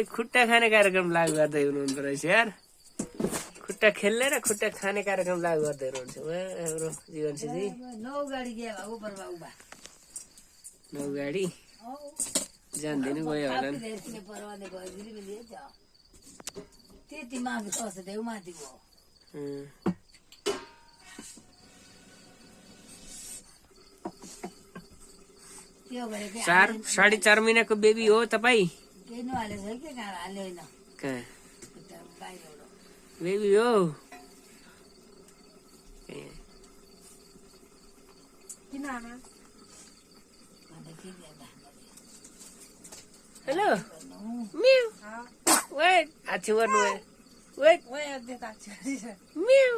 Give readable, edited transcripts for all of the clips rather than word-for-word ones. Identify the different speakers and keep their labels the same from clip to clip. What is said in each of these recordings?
Speaker 1: खुट्टा खाने कार्यक्रम लागु गर्दै हुनुहुँदो रहेछ यार खुट्टा खेल्ने र खुट्टा खाने कार्यक्रम लागु गर्दै हुनुहुन्छ हाम्रो जीवनजी
Speaker 2: नौ गाडी गयो ऊपर उभा
Speaker 1: नौ गाडी जान्दिन गयो होला
Speaker 2: त्यति माथि तस देऊ माथि गयो
Speaker 1: 4.5 महिनाको बेबी हो तपाईँ बेबी हो हेलो म्याउ वेट आछु गर्नु वेट म्याउ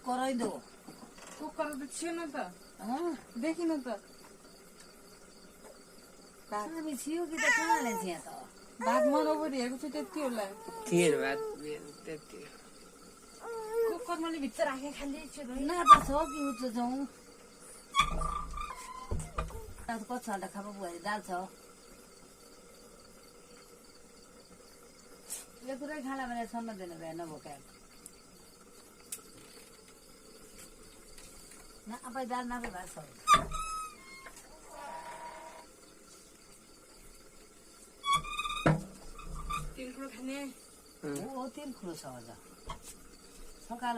Speaker 2: कराइदो
Speaker 3: कुकर त थिएन त देखिन त
Speaker 2: हामी थियो कि त कहाँले थियो त
Speaker 3: भात मनाउनु हेरेको छु त्यति होला
Speaker 1: थिएन भात त्यति
Speaker 3: कुकर मैले भित्र राखे खाली
Speaker 2: नाता छ कि उच्च जाउँ कछाल्टा खाएको भयो दाल छ यो पुरै खाना भने छन्न दिनु भएन नभोकाएर ना अब दाल ना भात छ
Speaker 3: तिल खाने
Speaker 2: ओ तिल खुलो छ अझ सकाल